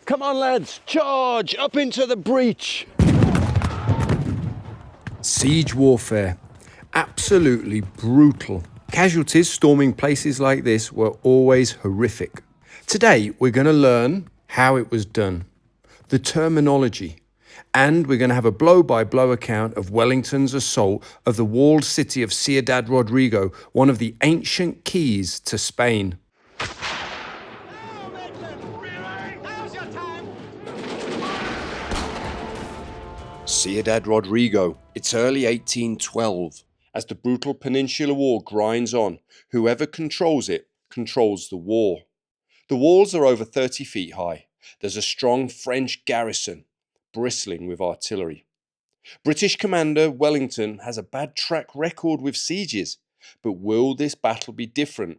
Come on, lads, charge up into the breach. Siege warfare. Absolutely brutal. Casualties storming places like this were always horrific. Today, we're going to learn how it was done, the terminology, and we're going to have a blow-by-blow account of Wellington's assault of the walled city of Ciudad Rodrigo, one of the ancient keys to Spain. Ciudad Rodrigo. It's early 1812. As the brutal Peninsular War grinds on, whoever controls it controls the war. The walls are over 30 feet high. There's a strong French garrison, bristling with artillery. British commander Wellington has a bad track record with sieges, but will this battle be different?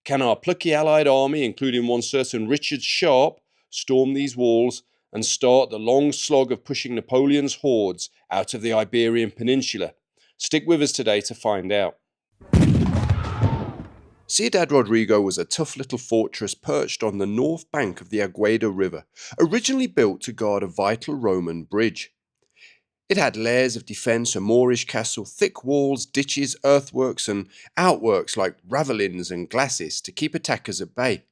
Can our plucky Allied army, including one certain Richard Sharp, storm these walls and start the long slog of pushing Napoleon's hordes out of the Iberian Peninsula? Stick with us today to find out. Ciudad Rodrigo was a tough little fortress perched on the north bank of the Agueda River, originally built to guard a vital Roman bridge. It had layers of defence, a Moorish castle, thick walls, ditches, earthworks and outworks like ravelins and glacis to keep attackers at bay.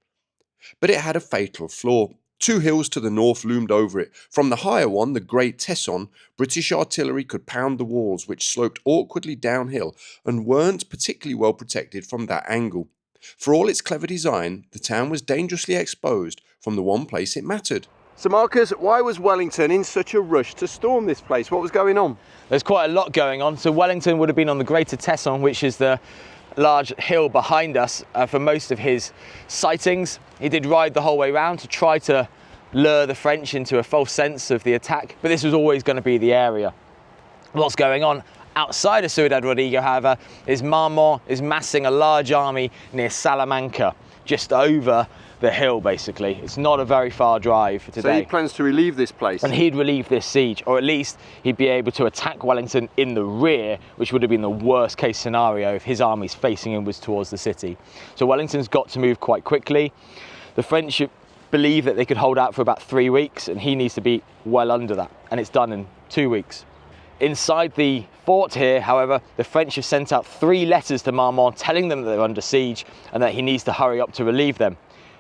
But it had a fatal flaw. Two hills to the north loomed over it. From the higher one, the Great Tesson, British artillery could pound the walls, which sloped awkwardly downhill and weren't particularly well protected from that angle. For all its clever design, the town was dangerously exposed from the one place it mattered. So Marcus, why was Wellington in such a rush to storm this place? What was going on? There's quite a lot going on. So Wellington would have been on the Greater Tesson, which is the large hill behind us for most of his sightings. He did ride the whole way around to try to lure the French into a false sense of the attack, but this was always going to be the area. What's going on outside of Ciudad Rodrigo, however, is Marmont is massing a large army near Salamanca, just over the hill basically. It's not a very far drive today. So he plans to relieve this place? And he'd relieve this siege, or at least he'd be able to attack Wellington in the rear, which would have been the worst case scenario if his army's facing inwards towards the city. So Wellington's got to move quite quickly. The French believe that they could hold out for about 3 weeks, and he needs to be well under that, and it's done in 2 weeks. Inside the fort here, however, the French have sent out 3 letters to Marmont telling them that they're under siege and that he needs to hurry up to relieve them.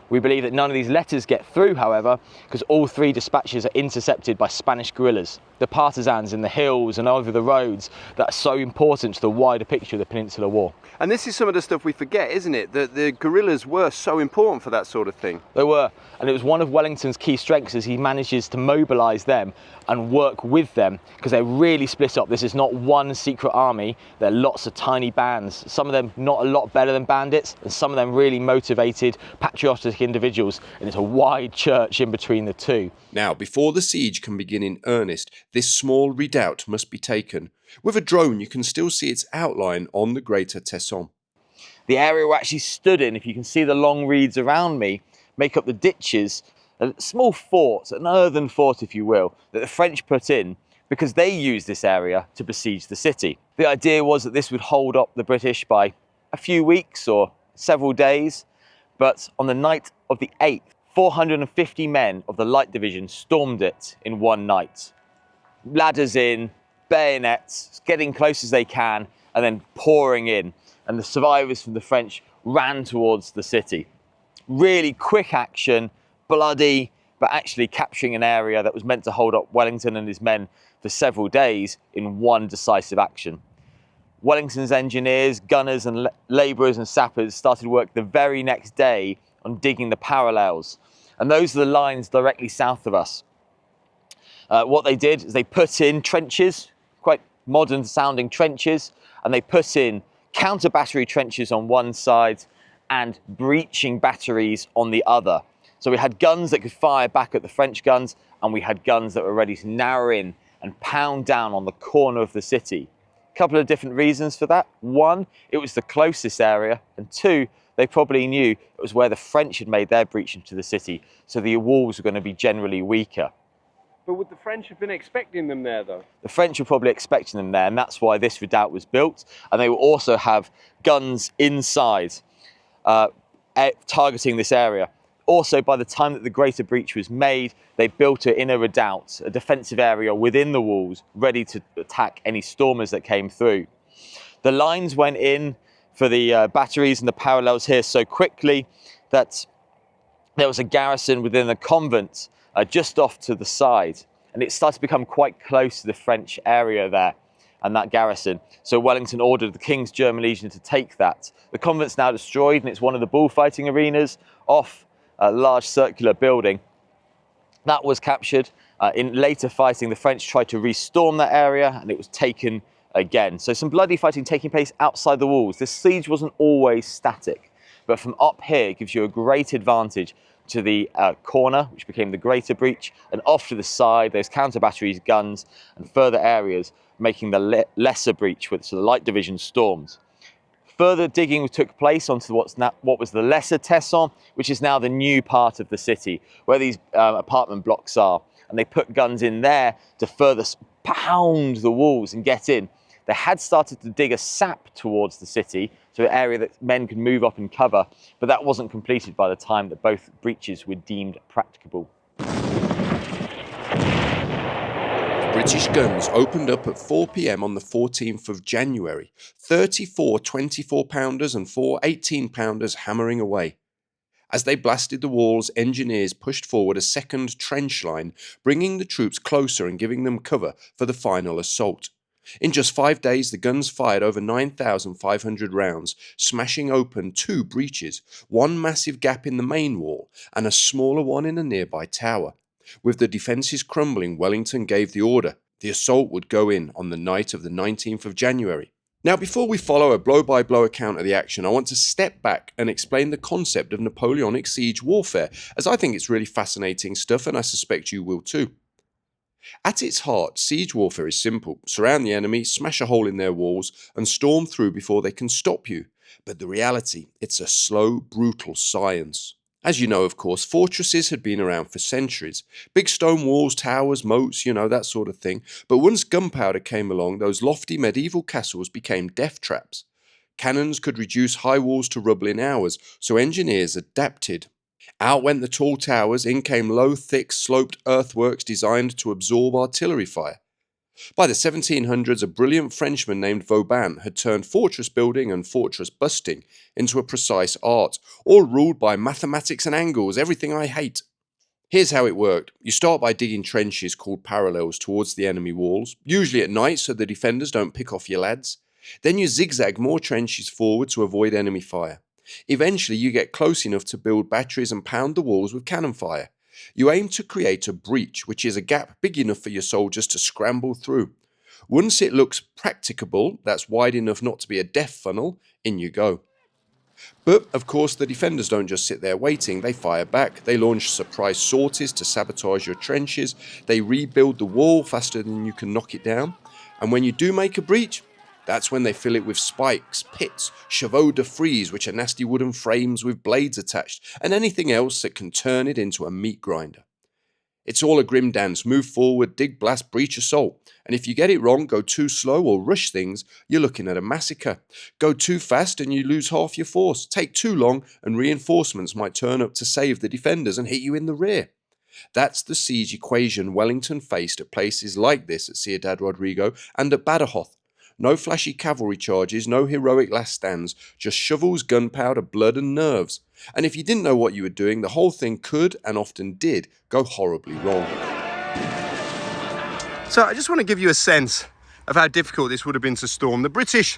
We believe that none of these letters get through, however, because all 3 dispatches are intercepted by Spanish guerrillas, the partisans in the hills and over the roads that are so important to the wider picture of the Peninsular War. And this is some of the stuff we forget, isn't it? That the guerrillas were so important for that sort of thing. They were, and it was one of Wellington's key strengths as he manages to mobilise them and work with them, because they're really split up. This is not one secret army, they're lots of tiny bands, some of them not a lot better than bandits, and some of them really motivated, patriotic individuals, and it's a wide church in between the two. Now, before the siege can begin in earnest, this small redoubt must be taken. With a drone, you can still see its outline on the Greater Tesson. The area we're actually stood in, if you can see the long reeds around me, make up the ditches, a small fort, an earthen fort if you will, that the French put in because they used this area to besiege the city. The idea was that this would hold up the British by a few weeks or several days, but on the night of the 8th, 450 men of the Light Division stormed it in one night. Ladders in, bayonets, getting close as they can, and then pouring in. And the survivors from the French ran towards the city. Really quick action, bloody, but actually capturing an area that was meant to hold up Wellington and his men for several days in one decisive action. Wellington's engineers, gunners and labourers and sappers started work the very next day on digging the parallels. And those are the lines directly south of us. What they did is they put in trenches, quite modern sounding trenches, and they put in counter battery trenches on one side and breaching batteries on the other. So we had guns that could fire back at the French guns, and we had guns that were ready to narrow in and pound down on the corner of the city. A couple of different reasons for that. One, it was the closest area, and 2, they probably knew it was where the French had made their breach into the city, so the walls were going to be generally weaker. But would the French have been expecting them there, though? The French were probably expecting them there, and that's why this redoubt was built. And they will also have guns inside targeting this area. Also, by the time that the Greater Breach was made, they built an inner redoubt, a defensive area within the walls, ready to attack any stormers that came through. The lines went in for the batteries and the parallels here so quickly that there was a garrison within the convent just off to the side, and it started to become quite close to the French area there and that garrison. So Wellington ordered the King's German Legion to take that. The convent's now destroyed, and it's one of the bullfighting arenas off a large circular building. That was captured. In later fighting, the French tried to restorm that area, and it was taken again. So some bloody fighting taking place outside the walls. This siege wasn't always static, but from up here it gives you a great advantage to the corner, which became the Greater Breach, and off to the side, there's counter batteries, guns, and further areas, making the lesser breach, with the light division storms. Further digging took place onto what was the lesser Tesson, which is now the new part of the city, where these apartment blocks are. And they put guns in there to further pound the walls and get in. They had started to dig a sap towards the city, so an area that men could move up and cover, but that wasn't completed by the time that both breaches were deemed practicable. British guns opened up at 4 p.m. on the 14th of January, 34 24-pounders and 4 18-pounders hammering away. As they blasted the walls, engineers pushed forward a second trench line, bringing the troops closer and giving them cover for the final assault. In just 5 days, the guns fired over 9,500 rounds, smashing open 2 breaches, one massive gap in the main wall and a smaller one in a nearby tower. With the defences crumbling, Wellington gave the order. The assault would go in on the night of the 19th of January. Now, before we follow a blow-by-blow account of the action, I want to step back and explain the concept of Napoleonic siege warfare, as I think it's really fascinating stuff, and I suspect you will too. At its heart, siege warfare is simple. Surround the enemy, smash a hole in their walls, and storm through before they can stop you. But the reality, it's a slow, brutal science. As you know, of course, fortresses had been around for centuries. Big stone walls, towers, moats, that sort of thing. But once gunpowder came along, those lofty medieval castles became death traps. Cannons could reduce high walls to rubble in hours, so engineers adapted. Out went the tall towers, in came low, thick, sloped earthworks designed to absorb artillery fire. By the 1700s, a brilliant Frenchman named Vauban had turned fortress building and fortress busting into a precise art, all ruled by mathematics and angles, everything I hate. Here's how it worked. You start by digging trenches called parallels towards the enemy walls, usually at night so the defenders don't pick off your lads. Then you zigzag more trenches forward to avoid enemy fire. Eventually you get close enough to build batteries and pound the walls with cannon fire. You aim to create a breach, which is a gap big enough for your soldiers to scramble through. Once it looks practicable, that's wide enough not to be a death funnel, in you go. But, of course, the defenders don't just sit there waiting, they fire back, they launch surprise sorties to sabotage your trenches, they rebuild the wall faster than you can knock it down, and when you do make a breach, that's when they fill it with spikes, pits, chevaux de frise, which are nasty wooden frames with blades attached, and anything else that can turn it into a meat grinder. It's all a grim dance. Move forward, dig, blast, breach, assault. And if you get it wrong, go too slow or rush things, you're looking at a massacre. Go too fast and you lose half your force. Take too long and reinforcements might turn up to save the defenders and hit you in the rear. That's the siege equation Wellington faced at places like this at Ciudad Rodrigo and at battered. No flashy cavalry charges, no heroic last stands, just shovels, gunpowder, blood and nerves. And if you didn't know what you were doing, the whole thing could, and often did, go horribly wrong. So I just want to give you a sense of how difficult this would have been to storm. The British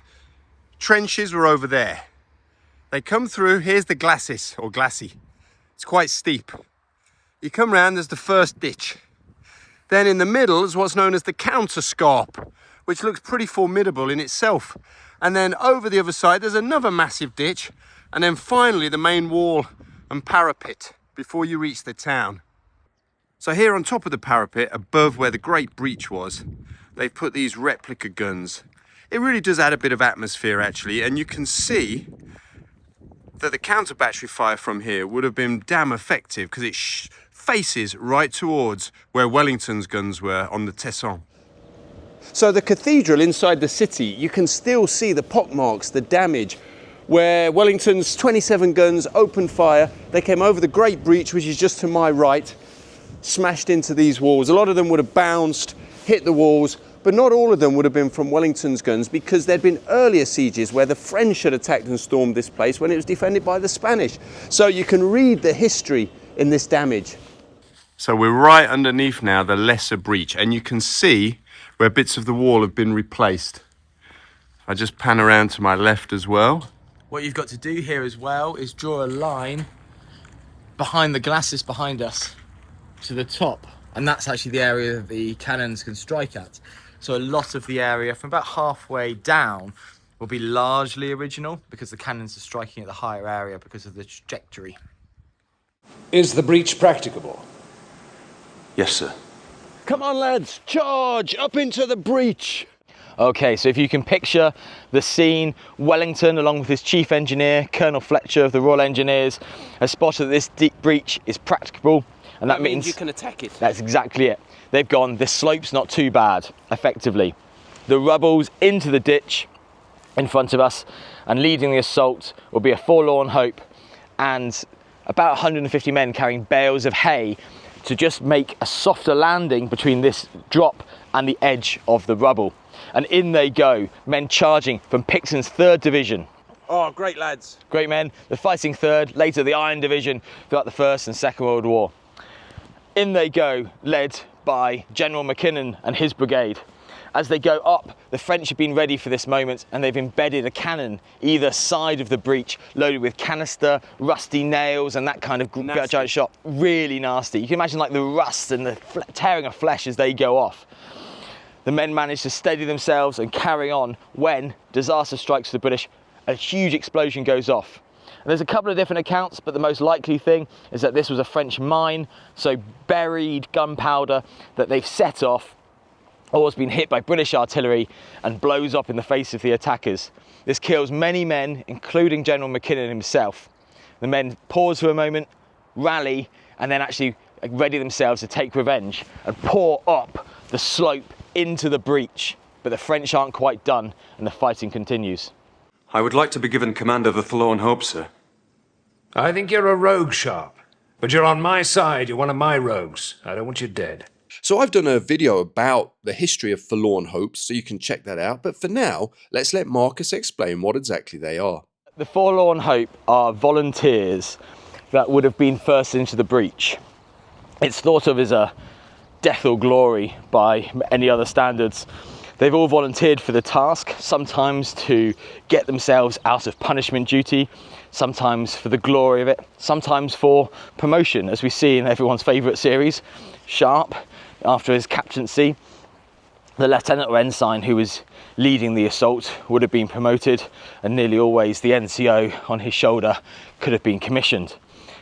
trenches were over there. They come through, here's the glacis, or glacis. It's quite steep. You come round, there's the first ditch. Then in the middle is what's known as the counterscarp, which looks pretty formidable in itself. And then over the other side, there's another massive ditch. And then finally, the main wall and parapet before you reach the town. So here on top of the parapet, above where the Great Breach was, they've put these replica guns. It really does add a bit of atmosphere, actually. And you can see that the counter battery fire from here would have been damn effective because it faces right towards where Wellington's guns were on the Tesson. So the cathedral inside the city, you can still see the pockmarks, the damage, where Wellington's 27 guns opened fire. They came over the Great Breach, which is just to my right, smashed into these walls. A lot of them would have bounced, hit the walls, but not all of them would have been from Wellington's guns, because there'd been earlier sieges where the French had attacked and stormed this place when it was defended by the Spanish. So you can read the history in this damage. So we're right underneath now the lesser breach, and you can see where bits of the wall have been replaced. I just pan around to my left as well. What you've got to do here as well is draw a line behind the glacis behind us to the top, and that's actually the area that the cannons can strike at. So a lot of the area from about halfway down will be largely original, because the cannons are striking at the higher area because of the trajectory. Is the breach practicable? Yes, sir. Come on, lads, charge up into the breach. Okay, so if you can picture the scene, Wellington, along with his chief engineer, Colonel Fletcher of the Royal Engineers, has spotted that this deep breach is practicable, and that means you can attack it. That's exactly it. They've gone, this slope's not too bad, effectively. The rubble's into the ditch in front of us, and leading the assault will be a forlorn hope and about 150 men carrying bales of hay to just make a softer landing between this drop and the edge of the rubble. And in they go, men charging from Picton's 3rd Division. Oh, great lads. Great men, the fighting 3rd, later the Iron Division throughout the First and Second World War. In they go, led by General Mackinnon and his brigade. As they go up, the French have been ready for this moment, and they've embedded a cannon either side of the breach, loaded with canister, rusty nails, and that kind of giant shot. Really nasty. You can imagine like the rust and the tearing of flesh as they go off. The men manage to steady themselves and carry on when disaster strikes the British. A huge explosion goes off. And there's a couple of different accounts, but the most likely thing is that this was a French mine, so buried gunpowder that they've set off, or has been hit by British artillery and blows up in the face of the attackers. This kills many men, including General Mackinnon himself. The men pause for a moment, rally, and then actually ready themselves to take revenge and pour up the slope into the breach. But the French aren't quite done, and the fighting continues. I would like to be given command of the Forlorn Hope, sir. I think you're a rogue, Sharp. But you're on my side. You're one of my rogues. I don't want you dead. So I've done a video about the history of Forlorn Hopes, so you can check that out. But for now, let's let Marcus explain what exactly they are. The Forlorn Hope are volunteers that would have been first into the breach. It's thought of as a death or glory by any other standards. They've all volunteered for the task, sometimes to get themselves out of punishment duty, sometimes for the glory of it, sometimes for promotion, as we see in everyone's favourite series, Sharp, after his captaincy. The lieutenant or ensign who was leading the assault would have been promoted, and nearly always the NCO on his shoulder could have been commissioned.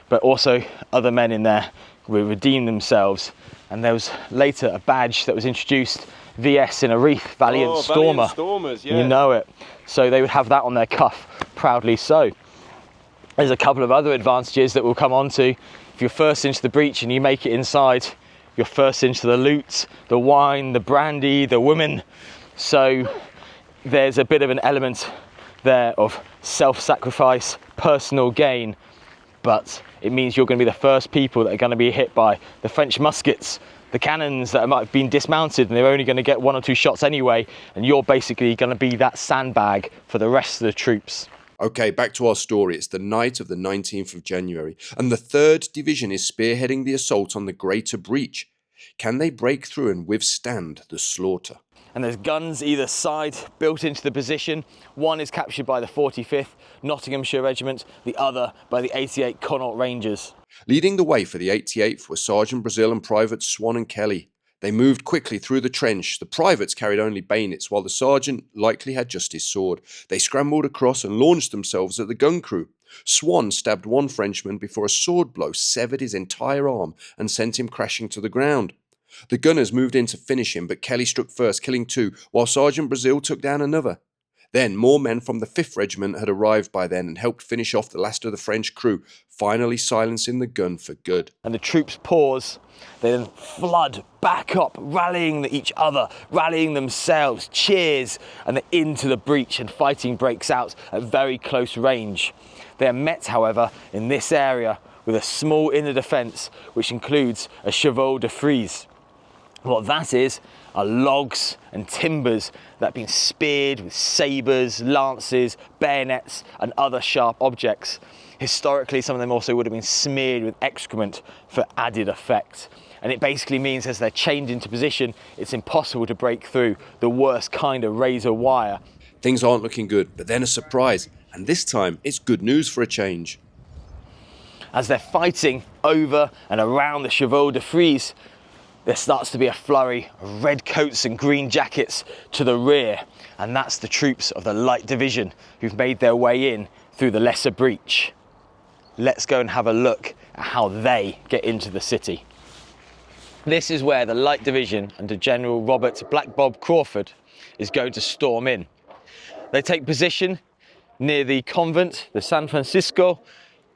But also other men in there would redeem themselves, and there was later a badge that was introduced, VS in a wreath, Valiant Stormer. Valiant Stormers, yeah. You know it. So they would have that on their cuff, proudly so. There's a couple of other advantages that we'll come on to. If you're first into the breach and you make it inside, you're first into the loot, the wine, the brandy, the women. So there's a bit of an element there of self-sacrifice, personal gain, but it means you're going to be the first people that are going to be hit by the French muskets, the cannons that might have been dismounted, and they're only going to get 1 or 2 shots anyway, and you're basically going to be that sandbag for the rest of the troops. Okay, back to our story. It's the night of the 19th of January, and the 3rd Division is spearheading the assault on the Greater Breach. Can they break through and withstand the slaughter? And there's guns either side built into the position. One is captured by the 45th Nottinghamshire Regiment, the other by the 88 Connaught Rangers. Leading the way for the 88th were Sergeant Brazil and Privates Swan and Kelly. They moved quickly through the trench. The privates carried only bayonets, while the sergeant likely had just his sword. They scrambled across and launched themselves at the gun crew. Swan stabbed one Frenchman before a sword blow severed his entire arm and sent him crashing to the ground. The gunners moved in to finish him, but Kelly struck first, killing 2, while Sergeant Brazil took down another. Then more men from the 5th Regiment had arrived by then and helped finish off the last of the French crew, finally silencing the gun for good. And the troops pause, they then flood back up, rallying each other, rallying themselves, cheers, and they're into the breach, and fighting breaks out at very close range. They are met, however, in this area with a small inner defence, which includes a chevaux de frise. What that is are logs and timbers that have been speared with sabres, lances, bayonets and other sharp objects. Historically, some of them also would have been smeared with excrement for added effect. And it basically means as they're chained into position, it's impossible to break through the worst kind of razor wire. Things aren't looking good, but then a surprise, and this time it's good news for a change. As they're fighting over and around the chevaux de frise, there starts to be a flurry of red coats and green jackets to the rear, and that's the troops of the Light Division who've made their way in through the lesser breach. Let's go and have a look at how they get into the city. This is where the Light Division under General Robert Black Bob Crawford is going to storm in. They take position near the convent, the San Francisco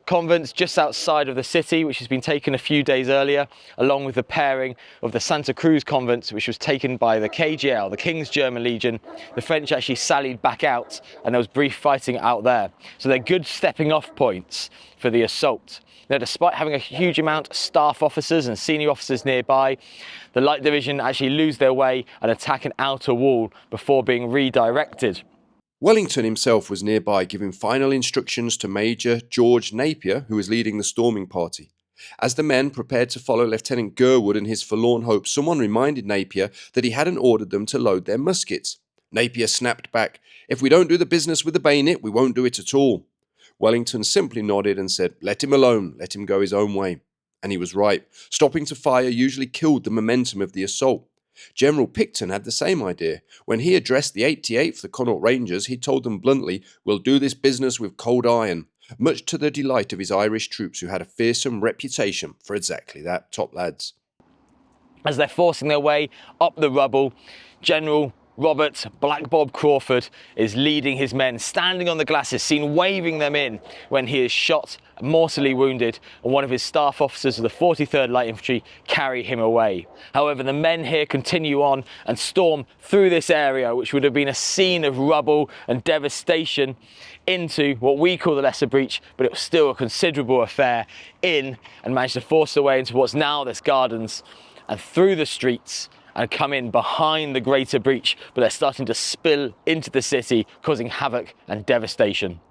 convent, just outside of the city, which has been taken a few days earlier, along with the pairing of the Santa Cruz convent, which was taken by the KGL, the King's German Legion. The French actually sallied back out, and there was brief fighting out there. So they're good stepping off points for the assault. Now, despite having a huge amount of staff officers and senior officers nearby, the Light Division actually lose their way and attack an outer wall before being redirected. Wellington himself was nearby, giving final instructions to Major George Napier, who was leading the storming party. As the men prepared to follow Lieutenant Gurwood and his forlorn hope, someone reminded Napier that he hadn't ordered them to load their muskets. Napier snapped back, "If we don't do the business with the bayonet, we won't do it at all." Wellington simply nodded and said, "Let him alone, let him go his own way." And he was right. Stopping to fire usually killed the momentum of the assault. General Picton had the same idea. When he addressed the 88th, the Connaught Rangers, he told them bluntly, "We'll do this business with cold iron," much to the delight of his Irish troops, who had a fearsome reputation for exactly that, top lads. As they're forcing their way up the rubble, General Robert Black Bob Crawford is leading his men, standing on the glacis, seen waving them in when he is shot, mortally wounded, and one of his staff officers of the 43rd Light Infantry carry him away. However, the men here continue on and storm through this area, which would have been a scene of rubble and devastation, into what we call the Lesser Breach, but it was still a considerable affair, and managed to force their way into what's now this gardens and through the streets, and come in behind the greater breach, but they're starting to spill into the city, causing havoc and devastation.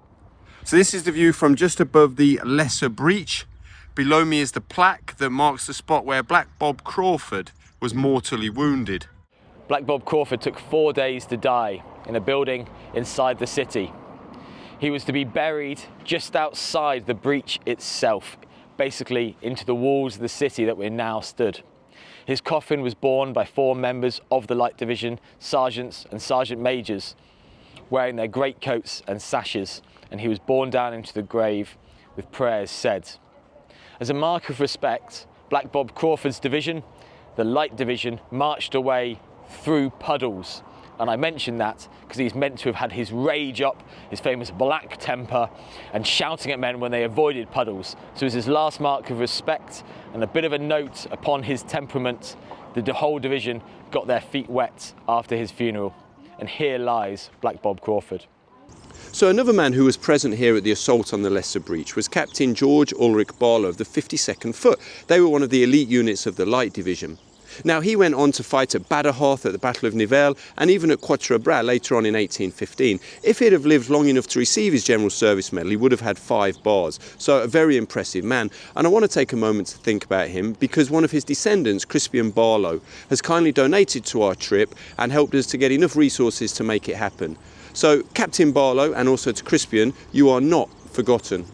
So this is the view from just above the lesser breach. Below me is the plaque that marks the spot where Black Bob Crawford was mortally wounded. Black Bob Crawford took 4 days to die in a building inside the city. He was to be buried just outside the breach itself, basically into the walls of the city that we're now stood. His coffin was borne by 4 members of the Light Division, sergeants and sergeant majors, wearing their greatcoats and sashes, and he was borne down into the grave with prayers said. As a mark of respect, Black Bob Crawford's division, the Light Division, marched away through puddles. And I mention that because he's meant to have had his rage up, his famous black temper, and shouting at men when they avoided puddles. So as his last mark of respect and a bit of a note upon his temperament, the whole division got their feet wet after his funeral. And here lies Black Bob Crawford. So another man who was present here at the assault on the Lesser Breach was Captain George Ulrich Barlow of the 52nd Foot. They were one of the elite units of the Light Division. Now, he went on to fight at Badderhath at the Battle of Nivelles and even at Quatre Bras later on in 1815. If he'd have lived long enough to receive his General Service Medal, he would have had 5 bars. So a very impressive man. And I want to take a moment to think about him because one of his descendants, Crispian Barlow, has kindly donated to our trip and helped us to get enough resources to make it happen. So Captain Barlow and also to Crispian, you are not forgotten.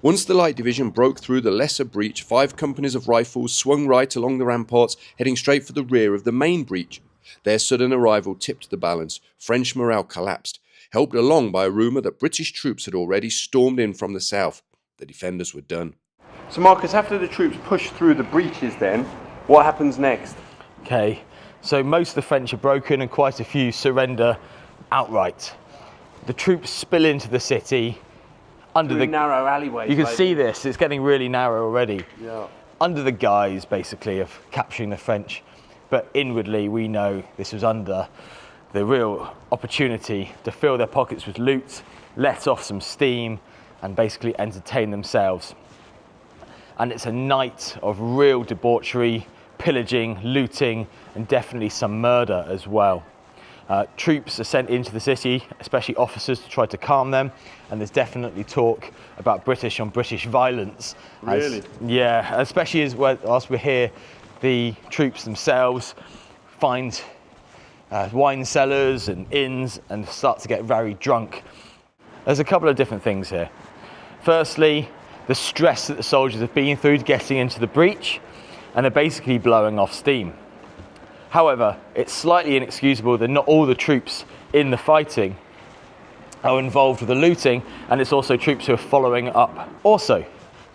Once the Light Division broke through the lesser breach, 5 companies of rifles swung right along the ramparts, heading straight for the rear of the main breach. Their sudden arrival tipped the balance. French morale collapsed, helped along by a rumour that British troops had already stormed in from the south. The defenders were done. So Marcus, after the troops push through the breaches then, what happens next? Okay, so most of the French are broken and quite a few surrender outright. the troops spill into the city under the narrow alleyways. You can see this, it's getting really narrow already. Yeah. Under the guise, basically, of capturing the French. But inwardly, we know this was under the real opportunity to fill their pockets with loot, let off some steam, and basically entertain themselves. And it's a night of real debauchery, pillaging, looting, and definitely some murder as well. Troops are sent into the city, especially officers, to try to calm them, and there's definitely talk about British on British violence. Really? Yeah, especially as we're here, the troops themselves find wine cellars and inns and start to get very drunk. There's a couple of different things here. Firstly, the stress that the soldiers have been through getting into the breach, and they're basically blowing off steam. However, it's slightly inexcusable that not all the troops in the fighting are involved with the looting, and it's also troops who are following up. Also,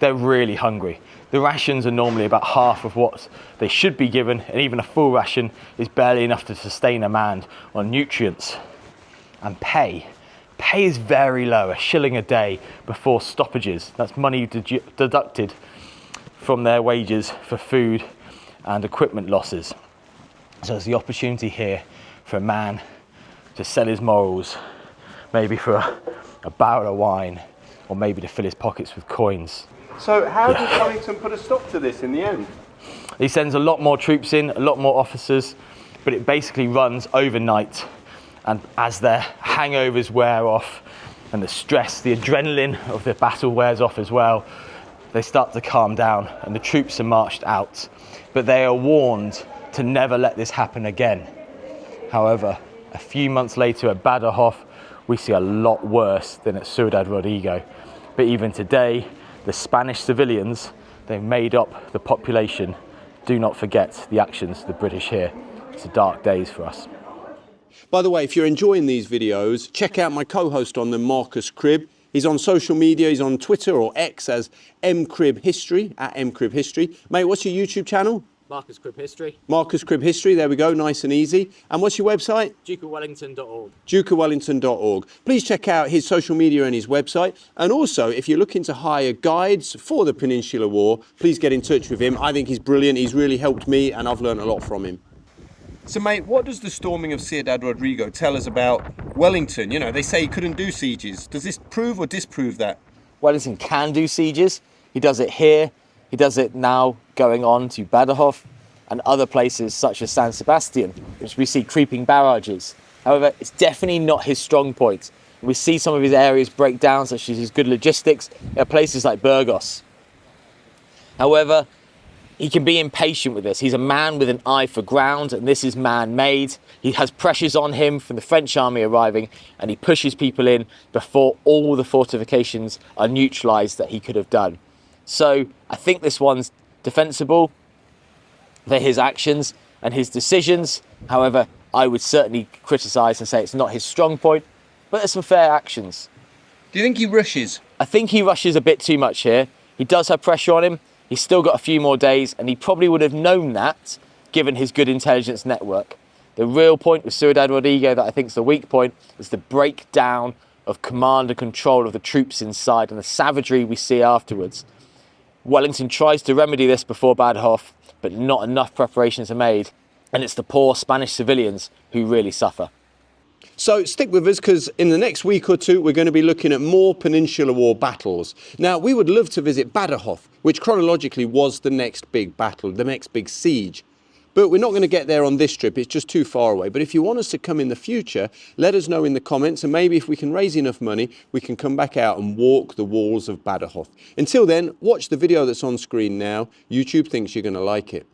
they're really hungry. The rations are normally about half of what they should be given, and even a full ration is barely enough to sustain a man on nutrients. And pay is very low, £1 a day before stoppages. That's money deducted from their wages for food and equipment losses. So there's the opportunity here for a man to sell his morals, maybe for a barrel of wine, or maybe to fill his pockets with coins. So how did Wellington put a stop to this in the end? He sends a lot more troops in, a lot more officers, but it basically runs overnight. And as their hangovers wear off and the stress, the adrenaline of the battle wears off as well, they start to calm down and the troops are marched out. But they are warned to never let this happen again. However, a few months later at Badajoz, we see a lot worse than at Ciudad Rodrigo. But even today, the Spanish civilians, they made up the population. Do not forget the actions of the British here. It's a dark days for us. By the way, if you're enjoying these videos, check out my co-host on them, Marcus Cribb. He's on social media, he's on Twitter or X as mcribbhistory, at mcribbhistory. Mate, what's your YouTube channel? Marcus Cribb History. Marcus Cribb History, there we go, nice and easy. And what's your website? DukeofWellington.org. DukeofWellington.org. Please check out his social media and his website. And also, if you're looking to hire guides for the Peninsular War, please get in touch with him. I think he's brilliant, he's really helped me, and I've learned a lot from him. So, mate, what does the storming of Ciudad Rodrigo tell us about Wellington? You know, they say he couldn't do sieges. Does this prove or disprove that? Wellington can do sieges. He does it here. He does it now going on to Badajoz and other places such as San Sebastian, which we see creeping barrages. However, it's definitely not his strong point. We see some of his areas break down, such as his good logistics at places like Burgos. However, he can be impatient with this. He's a man with an eye for ground, and this is man-made. He has pressures on him from the French army arriving, and he pushes people in before all the fortifications are neutralised that he could have done. So I think this one's defensible for his actions and his decisions. However, I would certainly criticise and say it's not his strong point, but there's some fair actions. Do you think he rushes? I think he rushes a bit too much here. He does have pressure on him. He's still got a few more days, and he probably would have known that given his good intelligence network. The real point with Ciudad Rodrigo that I think is the weak point is the breakdown of command and control of the troops inside and the savagery we see afterwards. Wellington tries to remedy this before Badajoz, but not enough preparations are made, and it's the poor Spanish civilians who really suffer. So stick with us, because in the next week or two we're going to be looking at more Peninsular War battles. Now, we would love to visit Badajoz, which chronologically was the next big battle, the next big siege. But we're not going to get there on this trip, it's just too far away. But if you want us to come in the future, let us know in the comments, and maybe if we can raise enough money, we can come back out and walk the walls of Badajoz. Until then, watch the video that's on screen now. YouTube thinks you're going to like it.